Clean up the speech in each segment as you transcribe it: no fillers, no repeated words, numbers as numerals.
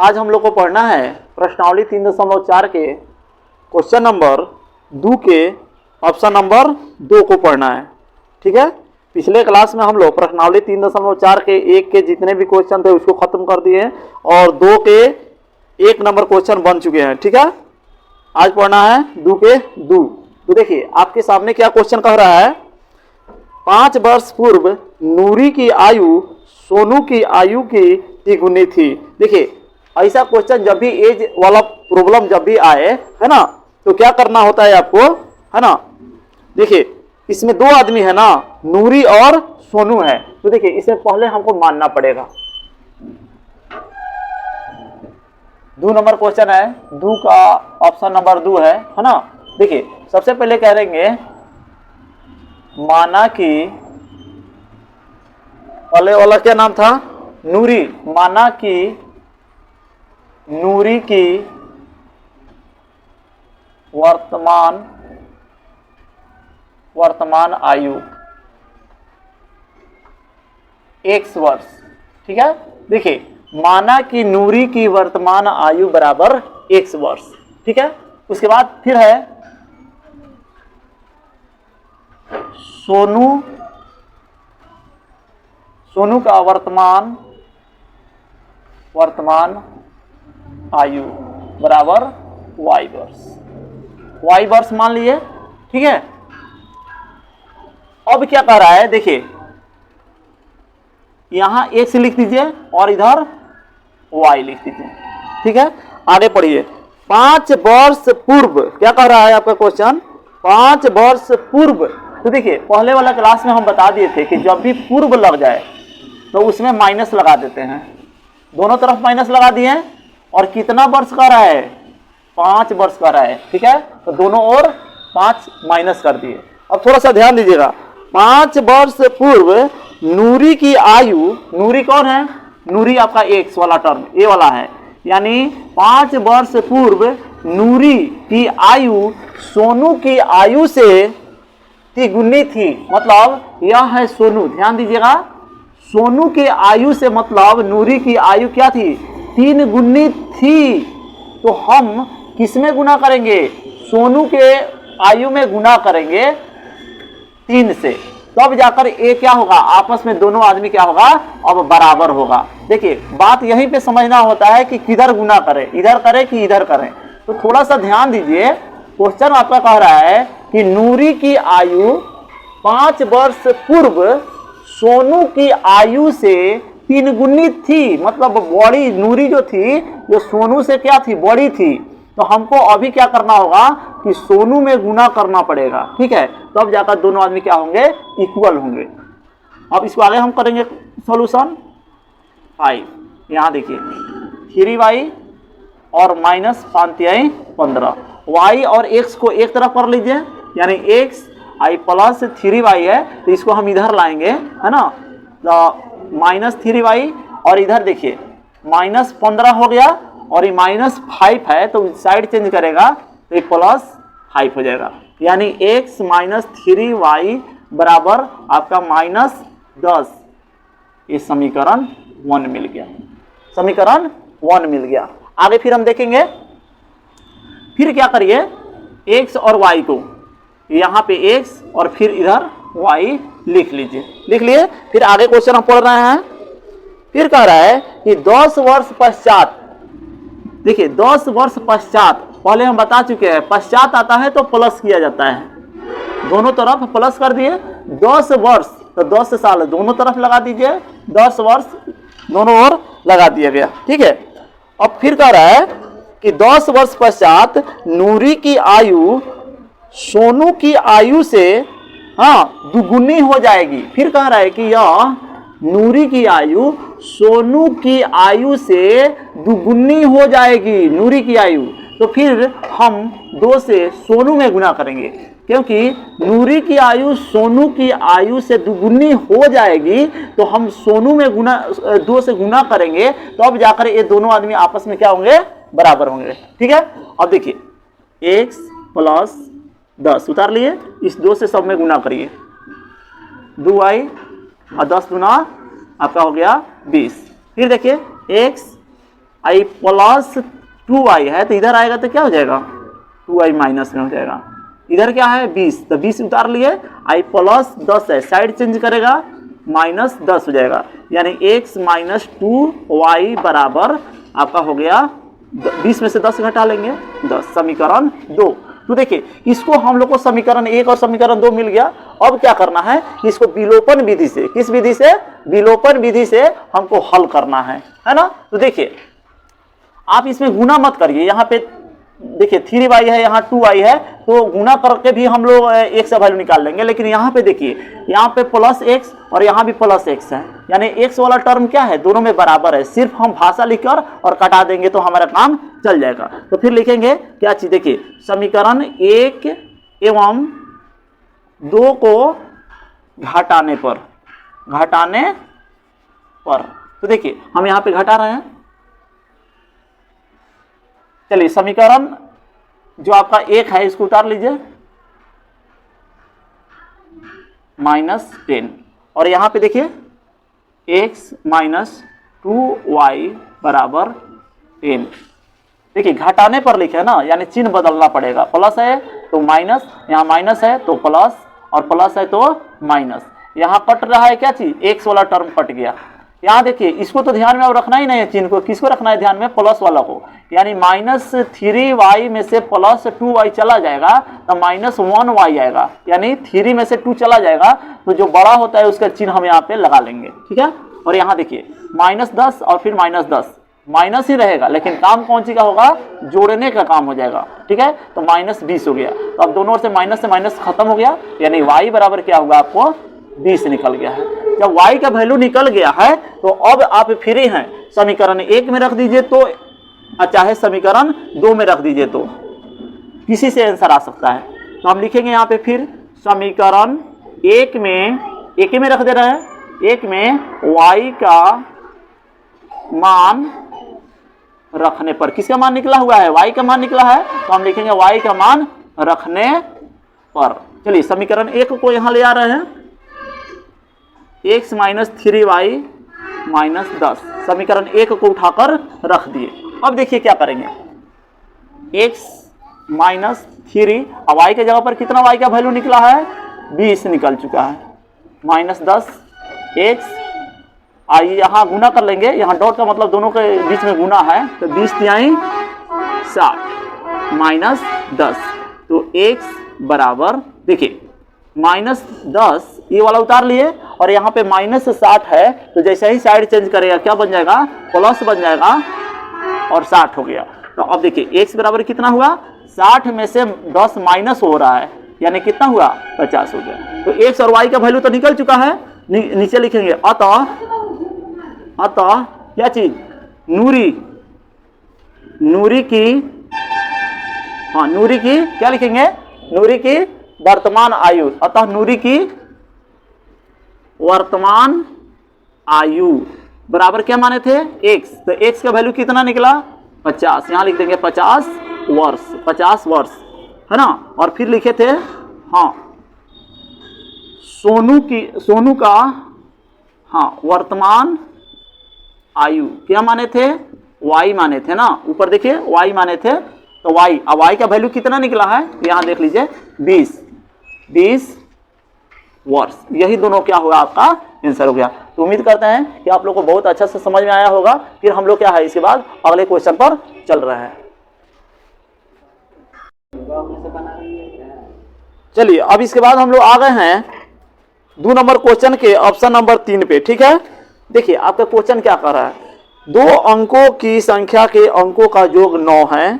आज हम लोग को पढ़ना है प्रश्नावली 3.4 के क्वेश्चन नंबर 2 के ऑप्शन नंबर 2 को पढ़ना है। ठीक है, पिछले क्लास में हम लोग प्रश्नावली 3.4 के 1 के जितने भी क्वेश्चन थे उसको खत्म कर दिए और 2 के 1 नंबर क्वेश्चन बन चुके हैं। ठीक है, आज पढ़ना है 2 के 2। तो देखिए आपके सामने क्या क्वेश्चन कह रहा है। 5 वर्ष पूर्व नूरी की आयु सोनू की आयु की तिगुनी थी। देखिए ऐसा क्वेश्चन जब भी एज वाला प्रॉब्लम जब भी आए है ना, तो क्या करना होता है आपको, है ना। देखिए इसमें 2 आदमी है ना, नूरी और सोनू है। तो देखिए इसमें पहले हमको मानना पड़ेगा। 2 नंबर क्वेश्चन है, 2 का ऑप्शन नंबर 2 है ना। देखिए सबसे पहले कह देंगे माना कि पहले वाला क्या नाम था, नूरी। माना कि नूरी की वर्तमान आयु x वर्ष। ठीक है, देखिए माना कि नूरी की वर्तमान आयु बराबर x वर्ष। ठीक है, उसके बाद फिर है सोनू का वर्तमान आयु बराबर y वर्ष मान लिए। ठीक है, अब क्या कह रहा है, देखिए यहां x लिख दीजिए और इधर y लिख दीजिए। ठीक है, आगे पढ़िए। 5 वर्ष पूर्व क्या कह रहा है आपका क्वेश्चन, 5 वर्ष पूर्व। तो देखिए पहले वाला क्लास में हम बता दिए थे कि जब भी पूर्व लग जाए तो उसमें माइनस लगा देते हैं। दोनों तरफ माइनस लगा दिए और कितना वर्ष का रहा है, 5 वर्ष का रहा है। ठीक है, तो दोनों ओर 5 माइनस कर दिए। अब थोड़ा सा ध्यान दीजिएगा। 5 वर्ष पूर्व नूरी की आयु, नूरी कौन है, नूरी आपका एक्स वाला टर्म ए वाला है, यानी 5 वर्ष पूर्व नूरी की आयु सोनू की आयु से तिगुनी थी। मतलब यह है सोनू, ध्यान दीजिएगा, सोनू के आयु से मतलब नूरी की आयु क्या थी, 3 गुनी थी। तो हम किस में गुना करेंगे, सोनू के आयु में गुना करेंगे 3 से, तब जाकर ये क्या होगा, आपस में दोनों आदमी क्या होगा, अब बराबर होगा। देखिए बात यहीं पे समझना होता है कि किधर गुना करें, इधर करें कि इधर करें। तो थोड़ा सा ध्यान दीजिए, क्वेश्चन आपका कह रहा है कि नूरी की आयु 5 वर्ष पूर्व सोनू की आयु से 3 गुनी थी। मतलब बड़ी नूरी जो थी जो सोनू से क्या थी, बड़ी थी। तो हमको अभी क्या करना होगा कि सोनू में गुना करना पड़ेगा। ठीक है, तब तो जाकर दोनों आदमी क्या होंगे, इक्वल होंगे। अब इसको आगे हम करेंगे सॉल्यूशन। 5 यहाँ देखिए 3y और माइनस 5 y और x को एक तरफ कर लीजिए, यानी x i प्लस 3y है, तो इसको हम इधर लाएंगे, है ना। तो माइनस 3y और इधर देखिए माइनस 15 हो गया और ये माइनस 5 है, तो साइड चेंज करेगा तो ये प्लस 5 हो जाएगा, यानी x माइनस 3y बराबर आपका माइनस 10। ये समीकरण 1 मिल गया, समीकरण 1 मिल गया। आगे फिर हम देखेंगे, फिर क्या करिए, x और y को यहाँ पे x और फिर इधर y लिख लीजिए, लिख लिए। फिर आगे क्वेश्चन हम पढ़ रहे हैं। फिर कह रहा है कि 10 वर्ष पश्चात, देखिए 10 वर्ष पश्चात, पहले हम बता चुके हैं पश्चात आता है तो प्लस किया जाता है, दोनों तरफ प्लस कर दिए। 10 वर्ष तो 10 साल दोनों तरफ लगा दीजिए, 10 वर्ष दोनों ओर लगा दिया गया। ठीक है, अब फिर कह रहा है कि 10 वर्ष पश्चात नूरी की आयु सोनू की आयु से दुगुनी हो जाएगी। फिर कह रहा है कि यह नूरी की आयु सोनू की आयु से दुगुनी हो जाएगी, नूरी की आयु। तो फिर हम 2 से सोनू में गुना करेंगे, क्योंकि नूरी की आयु सोनू की आयु से दुगुनी हो जाएगी, तो हम सोनू में 2 से गुना करेंगे, तो अब जाकर ये दोनों आदमी आपस में क्या होंगे, बराबर होंगे। ठीक है, अब देखिए x प्लस 10 उतार लिए, इस 2 से सब में गुना करिए, 2y और 10 गुना आपका हो गया 20। फिर देखिए x आई प्लस 2i है, तो इधर आएगा तो क्या हो जाएगा 2i माइनस में हो जाएगा। इधर क्या है 20, तो 20 उतार लिए, आई प्लस 10 है, साइड चेंज करेगा माइनस 10 हो जाएगा, यानी x माइनस 2y बराबर आपका हो गया 20 में से 10 घटा लेंगे 10, समीकरण 2। तो देखिए इसको हम लोग को समीकरण 1 और समीकरण 2 मिल गया। अब क्या करना है, इसको विलोपन विधि से, किस विधि से, विलोपन विधि से हमको हल करना है ना। तो देखिए आप इसमें गुना मत करिए, यहाँ पे देखिए 3y है, यहाँ 2y है, तो गुना करके भी हम लोग x से वैल्यू निकाल लेंगे। लेकिन यहाँ पे देखिए, यहाँ पे प्लस x और यहाँ भी प्लस x है, यानी x वाला टर्म क्या है, दोनों में बराबर है, सिर्फ हम भाषा लिखकर और कटा देंगे तो हमारा काम चल जाएगा। तो फिर लिखेंगे क्या चीज, देखिए समीकरण 1 एवं 2 को घटाने पर, तो देखिए हम यहाँ पे घटा रहे हैं। चलिए समीकरण जो आपका 1 है इसको उतार लीजिए -10, और यहां पे देखिए x माइनस 2y बराबर 10। देखिए घटाने पर लिखे ना, यानी चिन्ह बदलना पड़ेगा, प्लस है तो माइनस, यहाँ माइनस है तो प्लस, और प्लस है तो माइनस। यहाँ कट रहा है क्या चीज, x वाला टर्म कट गया। यहाँ देखिए इसको तो ध्यान में अब रखना ही नहीं है, चिन्ह को किसको रखना है ध्यान में, प्लस वाला को, यानी -3y में से प्लस 2y चला जाएगा तो -1y आएगा, यानी 3 में से 2 चला जाएगा तो जो बड़ा होता है उसका चिन्ह हम यहाँ पे लगा लेंगे, ठीक है। और यहाँ देखिए -10 और फिर -10, माइनस ही रहेगा, लेकिन काम कौन सी का होगा, जोड़ने का काम हो जाएगा, ठीक है। तो -20 हो गया, तो अब दोनों ओर से माइनस खत्म हो गया, यानी y बराबर क्या होगा आपको 20 निकल गया है। जब y का वैल्यू निकल गया है तो अब आप फ्री हैं, समीकरण 1 में रख दीजिए तो, चाहे समीकरण 2 में रख दीजिए तो, किसी से आंसर आ सकता है। तो हम लिखेंगे यहाँ पे फिर समीकरण 1 में रख दे रहे हैं, 1 में y का मान रखने पर, किसका मान निकला हुआ है, y का मान निकला है, तो हम लिखेंगे y का मान रखने पर। चलिए समीकरण 1 को यहाँ ले आ रहे हैं, x माइनस 3y माइनस 10, समीकरण 1 को उठाकर रख दिए। अब देखिए क्या करेंगे, x माइनस 3, अब y के जगह पर कितना y का वैल्यू निकला है 20 निकल चुका है, -10 x, आइए यहाँ गुना कर लेंगे, यहाँ डॉट का मतलब दोनों के बीच में गुना है, तो 20 तिहाई 60 -10, तो x बराबर देखिए -10 ये वाला उतार लिए, और यहाँ पे -60 है, तो जैसे ही साइड चेंज करेगा क्या बन जाएगा, प्लस बन जाएगा और 60 हो गया। तो अब देखिए x बराबर कितना हुआ, 60 में से 10 माइनस हो रहा है, यानी कितना हुआ 50 हो गया। तो x और y का वैल्यू तो निकल चुका है, नीचे लिखेंगे अतः क्या चीज, नूरी की क्या लिखेंगे, नूरी की वर्तमान आयु, अतः नूरी की वर्तमान आयु बराबर क्या माने थे x, तो x का वैल्यू कितना निकला 50, यहां लिख देंगे 50 वर्ष है ना। और फिर लिखे थे हाँ सोनू का वर्तमान आयु क्या माने थे, y माने थे ना, ऊपर देखिए y माने थे, तो y, अब y का वैल्यू कितना निकला है यहां देख लीजिए 20 वर्ष, यही दोनों क्या होगा आपका आंसर हो गया। तो उम्मीद करते हैं कि आप लोग को बहुत अच्छा से समझ में आया होगा। फिर हम लोग क्या है इसके बाद अगले क्वेश्चन पर चल रहे हैं। चलिए अब इसके बाद हम लोग आ गए हैं 2 नंबर क्वेश्चन के ऑप्शन नंबर 3 पे, ठीक है। देखिए आपका क्वेश्चन क्या कर रहा है, 2 अंकों की संख्या के अंकों का योग 9 है,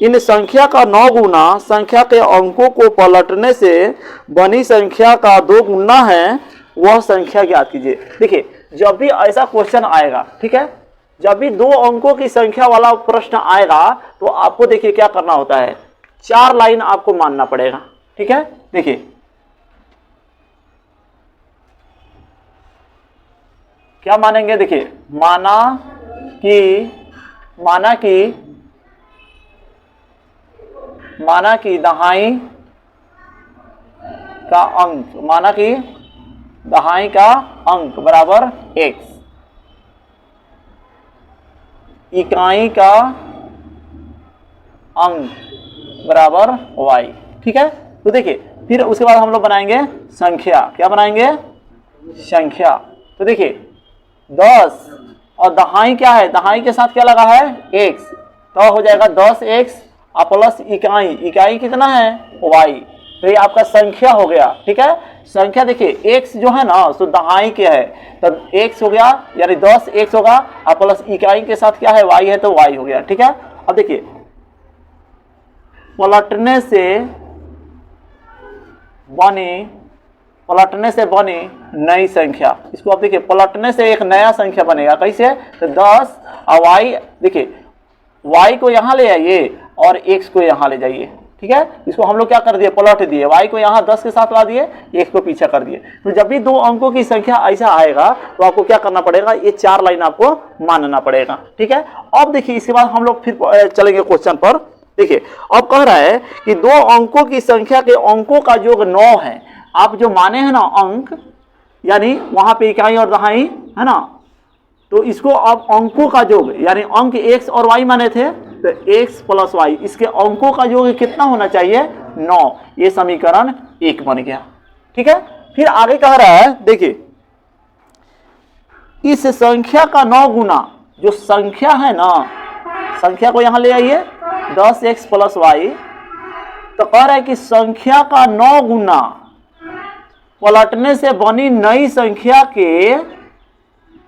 इन संख्या का 9 गुना संख्या के अंकों को पलटने से बनी संख्या का 2 गुना है, वह संख्या ज्ञात कीजिए। देखिए जब भी ऐसा क्वेश्चन आएगा, ठीक है, जब भी 2 अंकों की संख्या वाला प्रश्न आएगा तो आपको देखिए क्या करना होता है, 4 लाइन आपको मानना पड़ेगा, ठीक है। देखिए क्या मानेंगे, देखिए माना कि दहाई का अंक बराबर x, इकाई का अंक बराबर y। ठीक है, तो देखिए फिर उसके बाद हम लोग बनाएंगे संख्या। क्या बनाएंगे? संख्या। तो देखिए 10 और दहाई क्या है? दहाई के साथ क्या लगा है? x, तो हो जाएगा 10x और प्लस इकाई। इकाई कितना है? y। तो ये आपका संख्या हो गया। ठीक है, संख्या देखिए x जो है ना तो दहाई के है, तो x हो गया, यानी 10x होगा और प्लस इकाई के साथ क्या है? y है, तो y हो गया। ठीक है, अब देखिए पलटने से बनी नई संख्या। इसको आप देखिए पलटने से एक नया संख्या बनेगा। कैसे? तो 10 और y, देखिए y को यहाँ ले आइए और x को यहाँ ले जाइए। ठीक है, इसको हम लोग क्या कर दिए? पलट दिए। y को यहाँ 10 के साथ ला दिए, x को पीछे कर दिए। तो जब भी दो अंकों की संख्या ऐसा आएगा तो आपको क्या करना पड़ेगा? ये 4 लाइन आपको मानना पड़ेगा। ठीक है, अब देखिए इसके बाद हम लोग फिर चलेंगे क्वेश्चन पर। देखिए अब कह रहा है कि दो अंकों की संख्या के अंकों का योग 9 है। आप जो माने हैं ना अंक, यानी वहां पे इकाई और दहाई है ना, तो इसको अब अंकों का योग, यानी अंक x और y माने थे, तो x प्लस y, इसके अंकों का योग कितना होना चाहिए? 9। ये समीकरण 1 बन गया। ठीक है, फिर आगे कह रहा है, देखिए इस संख्या का 9 गुना, जो संख्या है ना, संख्या को यहां ले आइए 10x प्लस y, तो कह रहा है कि संख्या का 9 गुना पलटने से बनी नई संख्या के,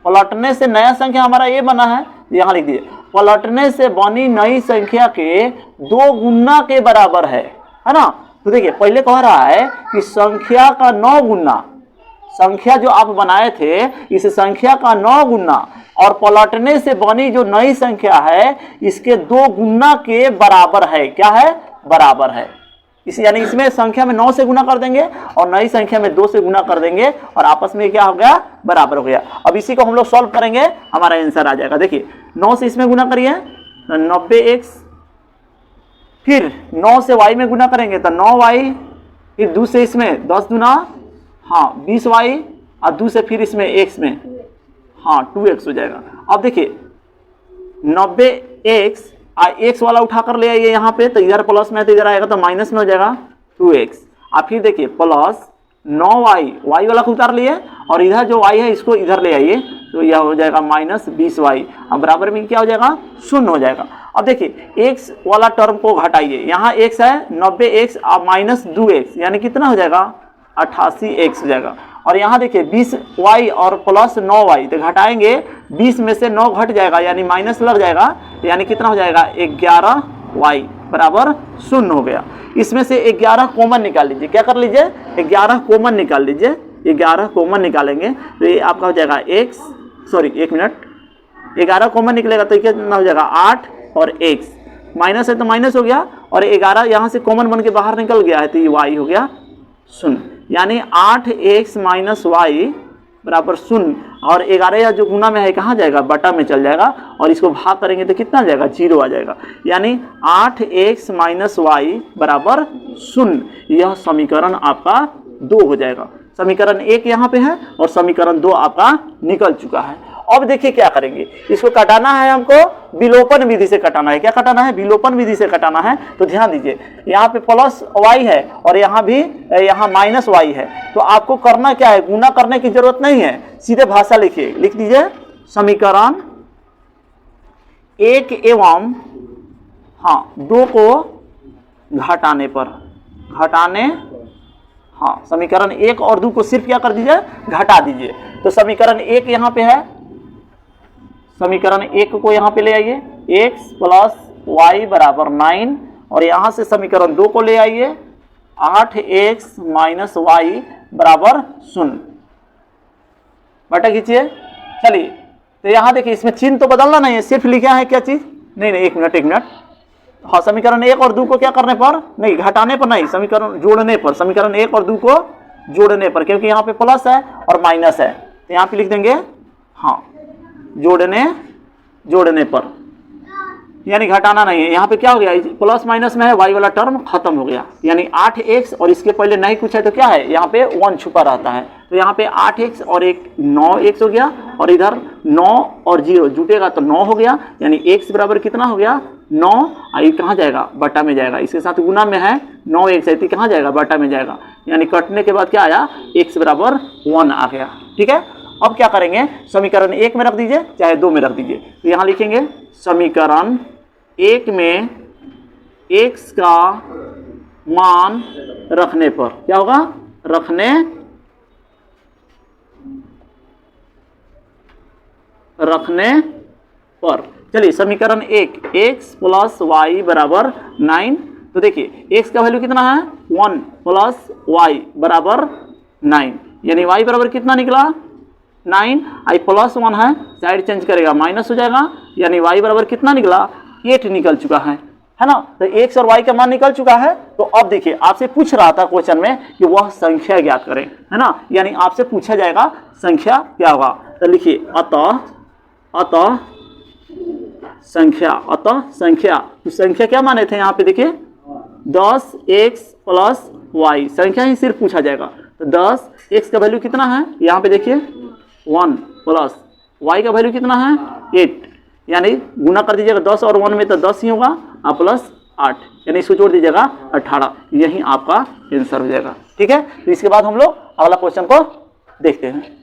पलटने से नया संख्या हमारा ये बना है, यहां लिख दिए पलटने से बनी नई संख्या के 2 गुना के बराबर है ना। तो देखिए पहले कह रहा है कि संख्या का 9 गुना, संख्या जो आप बनाए थे इस संख्या का 9 गुना और पलटने से बनी जो नई संख्या है इसके 2 गुना के बराबर है। क्या है? बराबर है। इस यानी इसमें संख्या में 9 से गुना कर देंगे और नई संख्या में 2 से गुना कर देंगे और आपस में क्या हो गया? बराबर हो गया। अब इसी को हम लोग सॉल्व करेंगे, हमारा आंसर आ जाएगा। देखिए 9 से इसमें गुना करिए 90x, फिर 9 से y में गुना करेंगे तो 9y, फिर 2 से इसमें 10 गुना 20y और 2 से फिर इसमें x में 2x हो जाएगा। अब देखिए 90x x वाला उठाकर ले आइए यहाँ पे, तो इधर प्लस में तो इधर आएगा तो माइनस में हो जाएगा 2x। अब फिर देखिए प्लस 9y, y वाला को उतार लिए और इधर जो y है इसको इधर ले आइए, तो यह हो जाएगा माइनस 20y। अब बराबर में क्या हो जाएगा? 0 हो जाएगा। अब देखिए x वाला टर्म को घटाइए, यहाँ x है 90x और माइनस 2x, यानी कितना हो जाएगा? 88x हो जाएगा। और यहाँ देखिए 20y और प्लस 9y, तो घटाएंगे 20 में से 9 घट जाएगा यानी माइनस लग जाएगा, यानी कितना हो जाएगा? 11y बराबर 0 हो गया। इसमें से 11 कॉमन निकाल लीजिए। क्या कर लीजिए? 11 कॉमन निकाल लीजिए। 11 कॉमन निकालेंगे तो ये आपका हो जाएगा 1 मिनट, 11 कॉमन निकलेगा तो कितना हो जाएगा? 8 और x, माइनस है तो माइनस हो गया और 11 यहाँ से कॉमन बन के बाहर निकल गया है तो ये y हो गया 0, यानी 8x माइनस वाई बराबर 0। और 11 जो गुना में है कहाँ जाएगा? बटा में चल जाएगा और इसको भाग करेंगे तो कितना जाएगा? 0 आ जाएगा, यानी 8x माइनस वाई बराबर 0। यह समीकरण आपका 2 हो जाएगा। समीकरण 1 यहाँ पे है और समीकरण 2 आपका निकल चुका है। अब देखिए क्या करेंगे, इसको कटाना है हमको, विलोपन विधि से कटाना है। क्या कटाना है? विलोपन विधि से कटाना है। तो ध्यान दीजिए यहाँ पे प्लस y है और यहाँ भी यहाँ माइनस y है, तो आपको करना क्या है? गुना करने की जरूरत नहीं है, सीधे भाषा लिखिए, लिख दीजिए समीकरण 1 एवं 2 को घटाने पर, समीकरण 1 और 2 को सिर्फ क्या कर दीजिए? घटा दीजिए। तो समीकरण 1 यहाँ पे है, समीकरण 1 को यहाँ पे ले आइए, x प्लस वाई बराबर 9 और यहाँ से समीकरण 2 को ले आइए 8x माइनस वाई बराबर 0। बटा खींचिए। चलिए तो यहाँ देखिए इसमें चिन्ह तो बदलना नहीं है, सिर्फ लिखा है क्या चीज? नहीं, एक मिनट। समीकरण 1 और 2 को क्या करने पर? नहीं, घटाने पर नहीं, समीकरण जोड़ने पर, समीकरण 1 और 2 को जोड़ने पर, क्योंकि यहाँ पे प्लस है और माइनस है तो यहाँ पे लिख देंगे जोड़ने पर, यानी घटाना नहीं है। यहाँ पे क्या हो गया? प्लस माइनस में है, y वाला टर्म खत्म हो गया, यानी 8x और इसके पहले नहीं कुछ है तो क्या है? यहाँ पे 1 छुपा रहता है, तो यहाँ पे 8x और एक 9x हो गया और इधर 9 और 0 जुटेगा तो 9 हो गया, यानी x बराबर कितना हो गया 9, आई कहाँ जाएगा बटा में जाएगा, इसके साथ गुना में है 9x है, कहाँ जाएगा बटा में जाएगा, यानी कटने के बाद क्या आया x बराबर 1 आ गया। ठीक है, अब क्या करेंगे, समीकरण 1 में रख दीजिए चाहे 2 में रख दीजिए। तो यहाँ लिखेंगे समीकरण 1 में x का मान रखने पर क्या होगा, रखने पर। चलिए समीकरण 1 x प्लस वाई बराबर 9। तो देखिए x का वैल्यू कितना है 1 प्लस वाई बराबर 9, यानी y बराबर कितना निकला 9, आई प्लस 1 है साइड चेंज करेगा माइनस हो जाएगा, यानी y बराबर कितना निकला 8 निकल चुका है ना। तो x और y का मान निकल चुका है। तो अब देखिए आपसे पूछ रहा था क्वेश्चन में कि वह संख्या ज्ञात करें, है ना, यानी आपसे पूछा जाएगा संख्या क्या होगा। तो लिखिए अतः संख्या, तो संख्या क्या माने थे यहाँ पे देखिए 10x प्लस वाई, संख्या ही सिर्फ पूछा जाएगा। तो 10x का वैल्यू कितना है यहाँ पे देखिए 1 प्लस y का वैल्यू कितना है 8, यानी गुना कर दीजिएगा 10 और 1 में तो 10 ही होगा और प्लस 8, यानी इसको जोड़ दीजिएगा 18, यही आपका आंसर हो जाएगा। ठीक है, तो इसके बाद हम लोग अगला क्वेश्चन को देखते हैं।